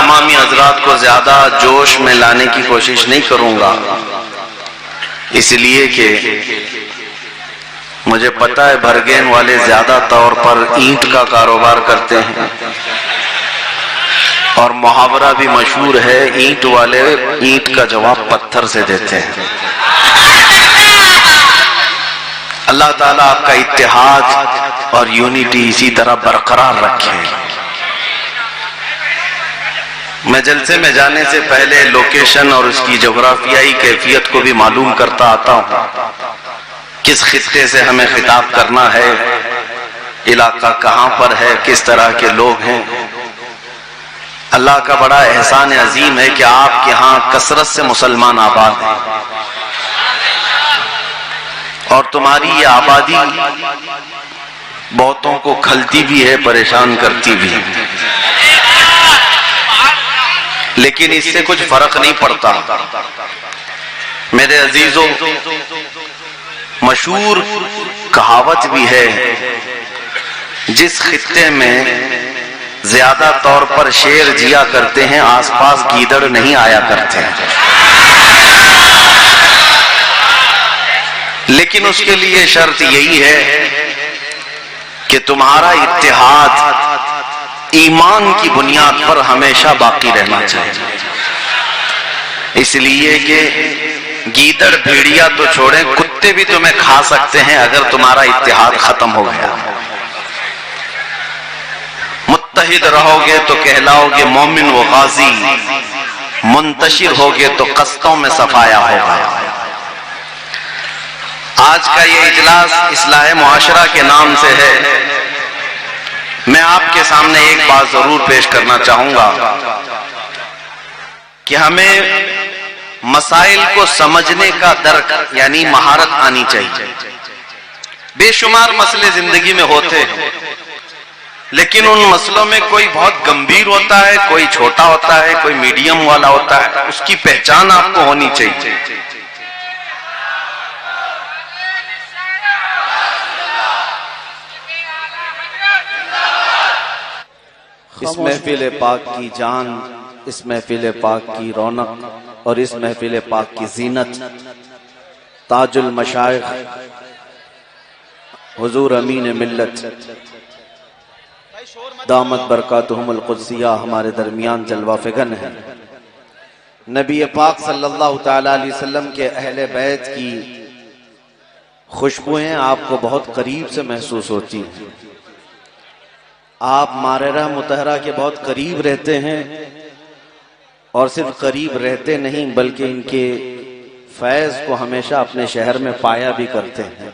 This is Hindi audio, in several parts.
तमामी हजरात को ज्यादा जोश में लाने की कोशिश नहीं करूंगा, इसलिए कि मुझे पता है बरगेन वाले ज्यादा तौर पर ईंट का कारोबार करते हैं और मुहावरा भी मशहूर है, ईंट वाले ईंट का जवाब पत्थर से देते हैं। अल्लाह ताला आपका इत्तेहाद और यूनिटी इसी तरह बरकरार रखे। मैं जलसे में जाने से पहले लोकेशन और उसकी जोग्राफियाई कैफियत को भी मालूम करता आता हूँ, किस खित्ते से हमें खिताब करना है, इलाका कहाँ पर है, किस तरह के लोग हैं। अल्लाह का बड़ा एहसान अजीम है कि आपके यहाँ कसरत से मुसलमान आबाद हैं और तुम्हारी ये आबादी बहुतों को खलती भी है, परेशान करती भी है, लेकिन इससे कुछ फर्क नहीं पड़ता। मेरे अजीजों, मशहूर कहावत भी है, जिस खित्ते में ज्यादा तौर पर शेर जिया करते हैं, आसपास गीदड़ नहीं आया करते हैं। लेकिन उसके लिए शर्त यही है कि तुम्हारा इत्तेहाद ईमान की बुनियाद पर हमेशा बाकी रहना चाहिए। इसलिए कि गीदड़ भेड़िया तो छोड़ें, कुत्ते भी तुम्हें खा सकते हैं अगर तुम्हारा इत्तेहाद खत्म हो गया। मुत्तहिद रहोगे तो कहलाओगे मोमिन व गाजी, मुंतशिर होगे तो कस्तों में सफाया होगा। आज का ये इजलास इस्लाह मुआशरा के नाम से है। मैं आपके सामने एक बात जरूर पेश करना चाहूंगा कि हमें मसाइल को समझने का दर्क यानी महारत आनी चाहिए। बेशुमार मसले जिंदगी में होते हैं, लेकिन उन मसलों में कोई बहुत गंभीर होता है, कोई छोटा होता है, कोई मीडियम वाला होता है। उसकी पहचान आपको होनी चाहिए। इस महफिल पाक की जान, इस महफिल पाक की रौनक और इस महफिल पाक की जीनत ताजुल मशाइख हुजूर अमीन मिल्लत दामत बरकातुहुमुल कुद्सिया हमारे दरमियान जलवा फिगन है। नबी पाक सल्लल्लाहु तआला अलैहि वसल्लम के अहले बैत की खुशबुएं आपको बहुत करीब से महसूस होती हैं। आप मारेरा मुतहरा के बहुत करीब रहते हैं और सिर्फ करीब रहते नहीं बल्कि इनके फैज को हमेशा अपने शहर में पाया भी करते हैं।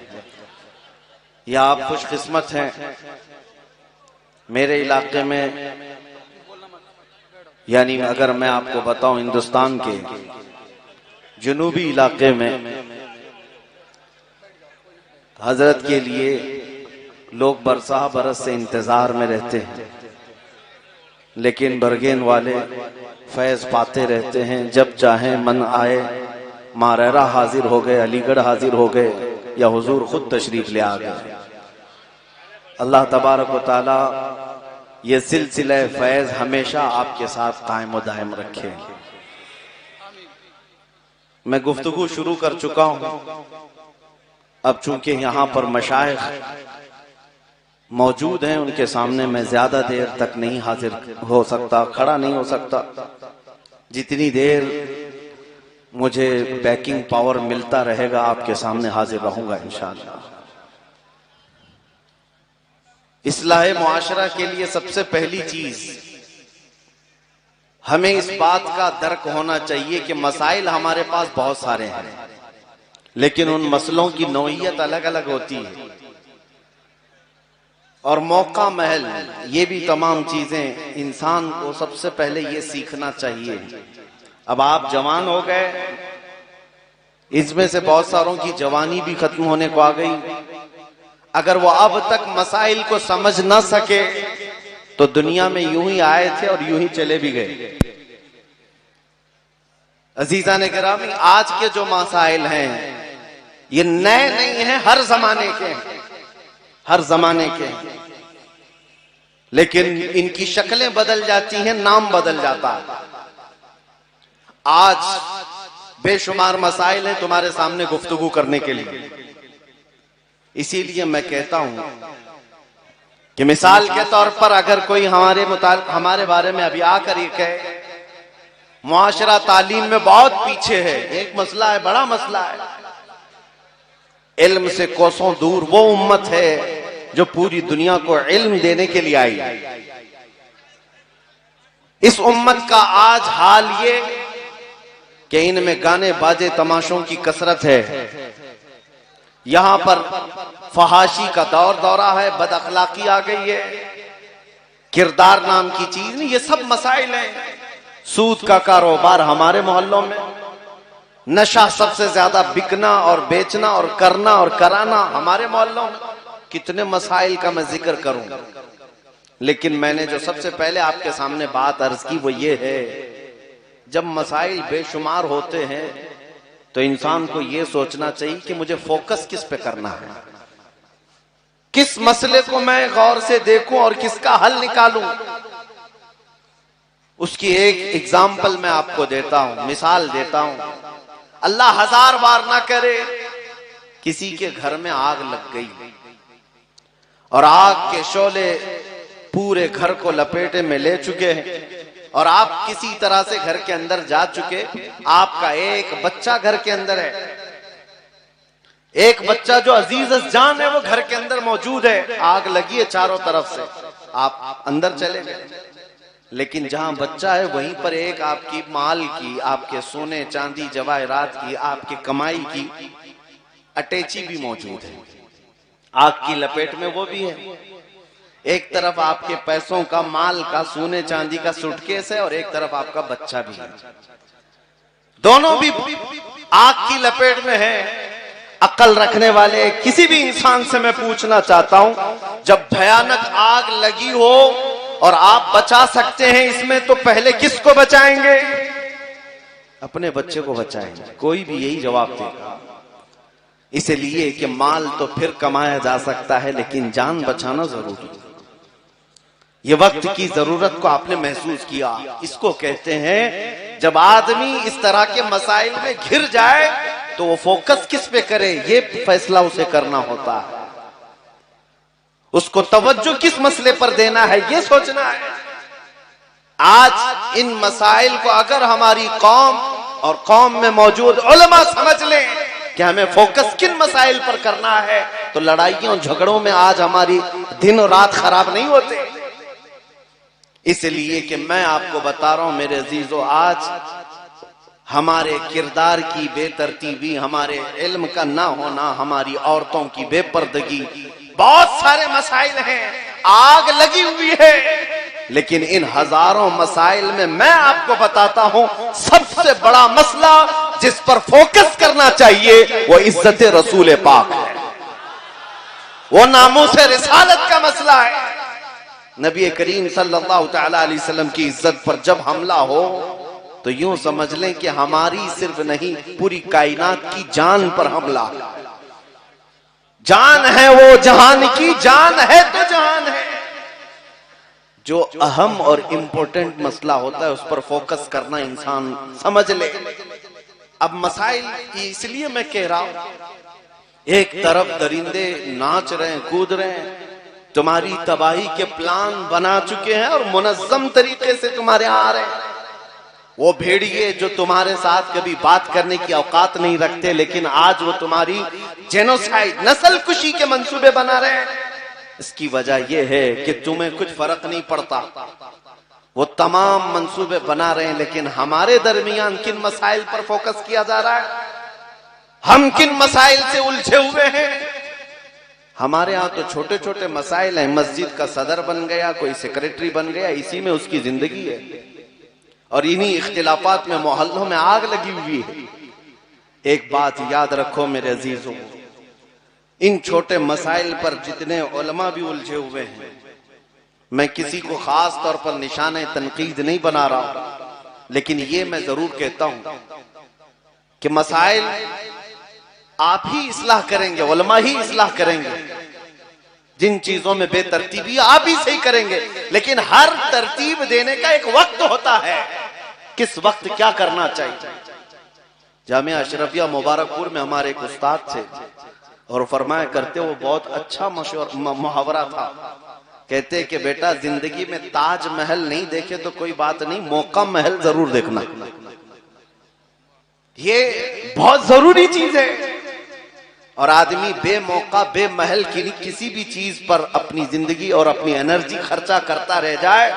या आप खुशकिस्मत हैं, मेरे इलाके में, यानी अगर मैं आपको बताऊं हिंदुस्तान के जनूबी इलाके में हजरत के लिए लोग बरसा बरस से इंतजार में रहते हैं, लेकिन बरगेन वाले फैज पाते रहते हैं। जब चाहे मन आए मारेरा हाजिर हो गए, अलीगढ़ हाजिर हो गए या हुजूर खुद तशरीफ ले आ गए। अल्लाह तबारक व तआला ये सिलसिला फैज हमेशा आपके साथ कायम व दायम रखे। मैं गुफ्तगू शुरू कर चुका हूं। अब चूंकि यहाँ पर मशाइख मौजूद हैं, उनके सामने मैं ज्यादा देर तक नहीं हाजिर हो सकता, खड़ा नहीं हो सकता। जितनी देर मुझे बैकिंग पावर मिलता रहेगा आपके सामने हाजिर रहूंगा इंशाअल्लाह। इस्लाह मुआशरा के लिए सबसे पहली चीज हमें इस बात का दर्क होना चाहिए कि मसाइल हमारे पास बहुत सारे हैं, लेकिन उन मसलों की नौइयत अलग अलग होती है और मौका महल, ये भी तमाम चीजें इंसान को सबसे पहले ये सीखना चाहिए। अब आप जवान हो गए, इसमें से बहुत सारों की जवानी भी खत्म होने को आ गई। अगर वो अब तक मसाइल को समझ ना सके तो दुनिया में यूं ही आए थे और यूं ही चले भी गए। अजीजा ने गिरामी, आज के जो मसाइल हैं ये नए नहीं हैं, हर जमाने के हैं, हर जमाने के हैं। लेकिन इनकी शक्लें बदल जाती हैं, नाम बदल जाता है। आज बेशुमार मसाइल हैं तुम्हारे सामने गुफ्तगू करने के लिए। इसीलिए मैं कहता हूं कि मिसाल के तौर पर अगर कोई हमारे बारे में अभी आकर ये कहे मुआशरा तालीम में बहुत पीछे है, एक मसला है, बड़ा मसला है, इल्म से कोसों दूर वो उम्मत है जो पूरी दुनिया को इल्म देने के लिए आई। इस उम्मत का आज हाल ये कि इनमें गाने बाजे तमाशों की कसरत है, यहां पर फहाशी का दौर दौरा है, बद अखलाकी आ गई है, किरदार नाम की चीज नहीं, ये सब मसाइल हैं। सूद का कारोबार हमारे मोहल्लों में, नशा सबसे ज्यादा बिकना और बेचना और करना और कराना हमारे मोहल्लों में। कितने मसाइल का मैं जिक्र करूं, लेकिन मैंने जो सबसे पहले आपके सामने बात अर्ज की वो ये है, जब मसाइल बेशुमार होते हैं तो इंसान को ये सोचना चाहिए कि मुझे फोकस किस पे करना है, किस मसले को मैं गौर से देखूं और किसका हल निकालूं। उसकी एक एग्जाम्पल मैं आपको देता हूं, मिसाल देता हूं। अल्लाह हजार बार ना करे किसी के घर में आग लग गई और आग के शोले पूरे घर को लपेटे में ले चुके हैं और आप किसी तरह से घर के अंदर जा चुके, आपका एक बच्चा घर के अंदर है, एक बच्चा जो अजीज जान है वो घर के अंदर मौजूद है, आग लगी है चारों तरफ से, आप अंदर चले गए, लेकिन जहां बच्चा है वहीं पर एक आपकी माल की, आपके सोने चांदी जवाहरात की, आपकी कमाई की अटैची भी मौजूद है, आग की लपेट में वो भी है। एक तरफ आपके पैसों का, माल का, सोने चांदी का सूटकेस है और एक तरफ आपका बच्चा भी है, दोनों भी आग की लपेट में है। अक्ल रखने वाले किसी भी इंसान से मैं पूछना चाहता हूं, जब भयानक आग लगी हो और आप बचा सकते हैं इसमें, तो पहले किसको बचाएंगे? अपने बच्चे को बचाएंगे। कोई भी यही जवाब देगा। इसलिए कि माल तो फिर कमाया जा सकता है, लेकिन जान बचाना जरूरी। ये वक्त की जरूरत को आपने महसूस किया, इसको कहते हैं जब आदमी इस तरह के मसाइल में घिर जाए तो वो फोकस किस पे करे, ये फैसला उसे करना होता है। उसको तवज्जो किस मसले पर देना है ये सोचना है। आज इन मसाइल को अगर हमारी कौम और कौम में मौजूद उलमा समझ लें कि हमें फोकस किन मसाइल पर करना है, तो लड़ाइयों झगड़ों में आज हमारी दिन और रात खराब नहीं होते। इसलिए कि मैं आपको बता रहा हूं मेरे अजीजों, आज हमारे किरदार की बेतरतीबी, हमारे इल्म का ना होना, हमारी औरतों की बेपर्दगी, बहुत सारे मसाइल हैं, आग लगी हुई है। लेकिन इन हजारों मसाइल में मैं आपको बताता हूं सबसे बड़ा मसला जिस पर फोकस करना चाहिए वो इज्जत रसूल पाक है, वो नामूस रिसालत का मसला है। नबी करीम सल्लल्लाहु तआला अलैहि वसल्लम की इज्जत पर जब हमला हो तो यूं समझ लें कि हमारी सिर्फ नहीं पूरी कायनात की जान पर हमला। जान है वो जहान की, जान है तो जहान है। जो अहम और इंपॉर्टेंट मसला होता है उस पर फोकस करना इंसान समझ ले। अब मसाइल इसलिए मैं कह रहा हूं, एक तरफ दरिंदे नाच रहे हैं, कूद रहे हैं, तुम्हारी तबाही के प्लान बना चुके हैं और मुनज़्ज़म तरीके से तुम्हारे आ रहे हैं। वो भेड़िए जो तुम्हारे साथ कभी बात करने की औकात नहीं रखते, लेकिन आज वो तुम्हारी जेनोसाइड, नस्ल कुशी के मंसूबे बना रहे हैं। इसकी वजह यह है कि तुम्हें कुछ फर्क नहीं पड़ता, वो तमाम मंसूबे बना रहे हैं, लेकिन हमारे दरमियान किन मसाइल पर फोकस किया जा रहा है, हम किन मसाइल से उलझे हुए हैं। हमारे यहाँ तो छोटे छोटे मसाइल हैं, मस्जिद का सदर बन गया, कोई सेक्रेटरी बन गया, इसी में उसकी जिंदगी है और इन्हीं इख्तिलाफात में मोहल्लों में आग लगी हुई है। एक बात याद रखो मेरे अजीजों, इन छोटे मसाइल पर जितने उलमा भी उलझे हुए हैं, मैं किसी को खास तौर पर निशाने तनकीद नहीं बना रहा, लेकिन ये मैं जरूर कहता हूं कि मसाइल आप ही इस्लाह करेंगे, उलमा ही इस्लाह करेंगे। जिन चीजों में बेतरतीबी आप ही सही करेंगे, लेकिन हर तरतीब देने का एक वक्त होता है, किस वक्त क्या करना चाहिए। जामिया अशरफिया मुबारकपुर में हमारे एक उस्ताद थे और फरमाया करते, वो बहुत अच्छा मुहावरा था। कहते कि बेटा जिंदगी में ताजमहल नहीं देखे तो कोई बात नहीं, मौका महल जरूर देखना, ये बहुत जरूरी चीज है। और आदमी बेमौका बेमहल की किसी भी चीज पर अपनी जिंदगी और अपनी एनर्जी खर्चा करता रह जाए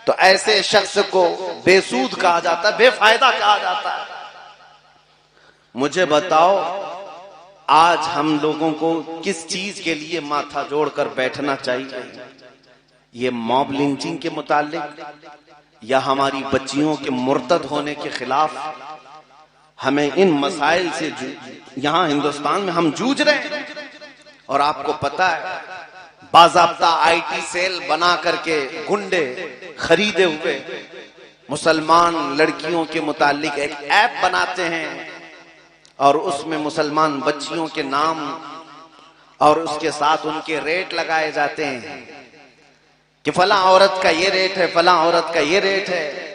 तो ऐसे शख्स को बेसूद कहा जाता है, बेफायदा कहा जाता है। मुझे बताओ आज हम लोगों को किस चीज के लिए माथा जोड़कर बैठना चाहिए? ये मॉब लिंचिंग के मुतालिक या हमारी बच्चियों के मुर्तद होने के खिलाफ? हमें इन मसाइल से यहां हिंदुस्तान में हम जूझ रहे हैं। और आपको पता है बाज़ाब्ता आईटी सेल बना करके गुंडे खरीदे हुए मुसलमान लड़कियों के मुतालिक एक ऐप बनाते हैं और उसमें मुसलमान बच्चियों के नाम और उसके साथ उनके रेट लगाए जाते हैं कि फला औरत का ये रेट है, फला औरत का ये रेट है।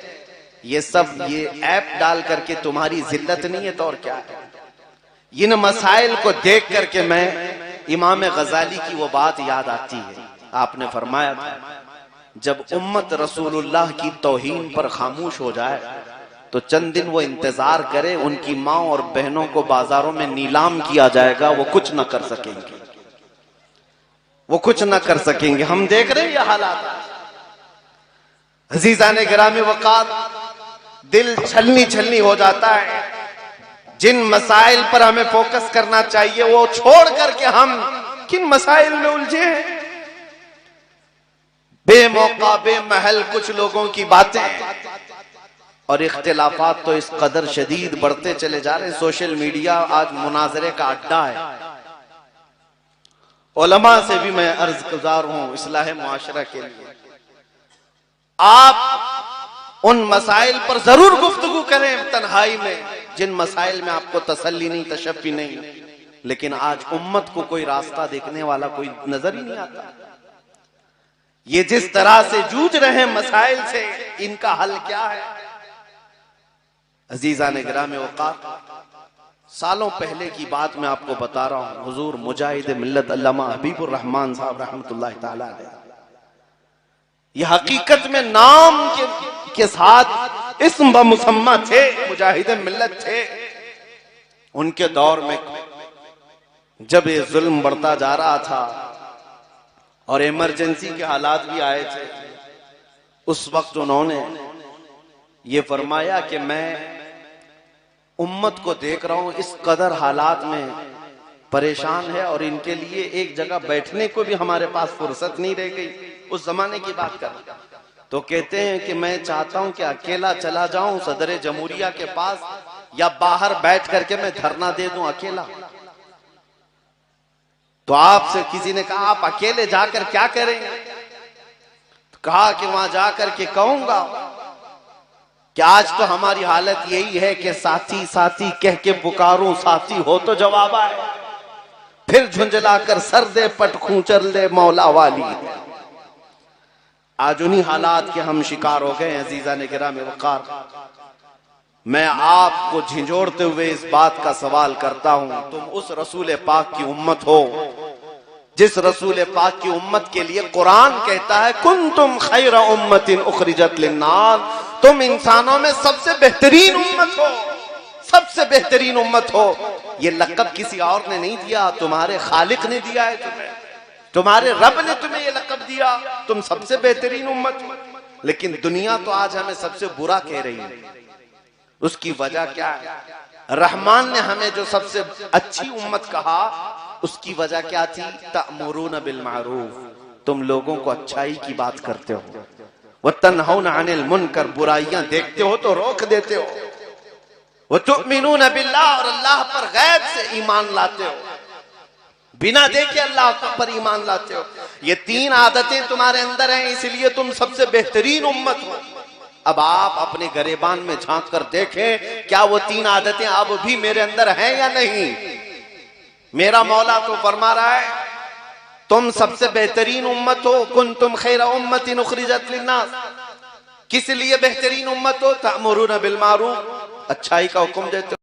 ये सब ये ऐप डाल करके तुम्हारी जिल्लत नहीं है तो और क्या है। इन मसाइल को देख करके मैं इमाम गजाली की वो बात याद आती है। आपने फरमाया था जब उम्मत रसूलुल्लाह की तौहीन पर खामोश हो जाए तो चंद दिन वो इंतजार करे, उनकी माँ और बहनों को बाजारों में नीलाम किया जाएगा, वो कुछ न कर सकेंगे, वो कुछ न कर सकेंगे। हम देख रहे हैं ये हालात। अजीजाने गिरामी वक़ात, दिल छलनी छलनी हो जाता है। जिन मसाइल पर हमें फोकस करना चाहिए वो छोड़ करके हम किन मसाइल में उलझे हैं। बेमौका बेमहल कुछ लोगों की बातें और इख्तिलाफात तो इस कदर शदीद बढ़ते चले जा रहे हैं। सोशल मीडिया आज मुनाजरे का अड्डा है। उलमा से भी मैं अर्ज गुजार हूं इस्लाह मुआशरा के लिए, आप उन मसाइल पर जरूर गुफ्तगू करें तन्हाई में जिन मसाइल में आपको तसल्ली नहीं, तशफ़ी नहीं। लेकिन आज उम्मत को कोई रास्ता देखने वाला कोई नजर ही नहीं आता। ये जिस तरह से जूझ रहे हैं मसाइल से, इनका हल क्या है? अजीज़ान गिरामी औक़ात, सालों पहले की बात मैं आपको बता रहा हूं। हुजूर मुजाहिद मिल्लत अल्लामा हबीबुर रहमान साहब रहमतुल्लाह तआला अलैह, ये हकीकत में नाम के साथ इस्म ब मुसम्मा थे, मुजाहिद मिल्लत थे। उनके दौर में जब ये जुल्म बढ़ता जा रहा था और इमरजेंसी के हालात भी आए थे, उस वक्त उन्होंने ये फरमाया कि मैं उम्मत को देख रहा हूं इस कदर हालात में परेशान है और इनके लिए एक जगह बैठने को भी हमारे पास फुर्सत नहीं रह गई। उस जमाने की बात कर तो कहते हैं कि मैं चाहता हूं कि अकेला चला जाऊं सदर जमहूरिया के पास या बाहर बैठ करके मैं धरना दे दूं अकेला। तो आपसे किसी ने कहा आप अकेले जाकर क्या करेंगे? तो कहा कि वहां जाकर के कहूंगा कि आज तो हमारी हालत यही है कि साथी साथी कह के पुकारूं, साथी हो तो जवाब आए, फिर झुंझलाकर सर दे पट खूंचर ले मौला वाली। आज उन्हीं हालात के हम शिकार हो गए। अजीज़ान गिरामी वक़ार, मैं आपको झिंझोड़ते हुए इस बात का सवाल करता हूं, तुम उस रसूल पाक की उम्मत हो जिस रसूल पाक की उम्मत के लिए कुरान कहता है कुंतुम खैरा उम्मतिन उखरिजत लिन्नास, तुम इंसानों में सबसे बेहतरीन उम्मत हो, सबसे बेहतरीन उम्मत हो। ये लक़ब किसी और ने नहीं दिया, तुम्हारे खालिक ने दिया है तुम्हें, तुम्हारे रब ने तुम्हें ये लक़ब दिया, तुम सबसे बेहतरीन उम्मत हो। लेकिन दुनिया तो आज हमें सबसे बुरा कह रही है। उसकी वजह क्या है? रहमान ने हमें जो सबसे अच्छी उम्मत कहा उसकी वजह क्या थी? तअमुरून बिल मारूफ, तुम लोगों को अच्छाई की बात करते हो, व तन्हौना अनिल मुनकर, बुराइयां देखते हो तो रोक देते हो, व तुमिनून बिल्लाह, और अल्लाह पर गैब से ईमान लाते हो, बिना देखे अल्लाह पर ईमान लाते हो। ये तीन आदतें तुम्हारे अंदर हैं, इसलिए तुम सबसे बेहतरीन उम्मत हो। अब आप अपने गरेबान में झांक कर देखें, क्या वो तीन आदतें अब भी मेरे अंदर हैं या नहीं? मेरा मौला तो फरमा रहा है तुम सबसे बेहतरीन उम्मत हो, कुंतुम खैरा उम्मतिन उखरिजत लिन्नास। किस लिए बेहतरीन उम्मत हो? तअमुरूना बिल मारूफ, अच्छाई का हुक्म देते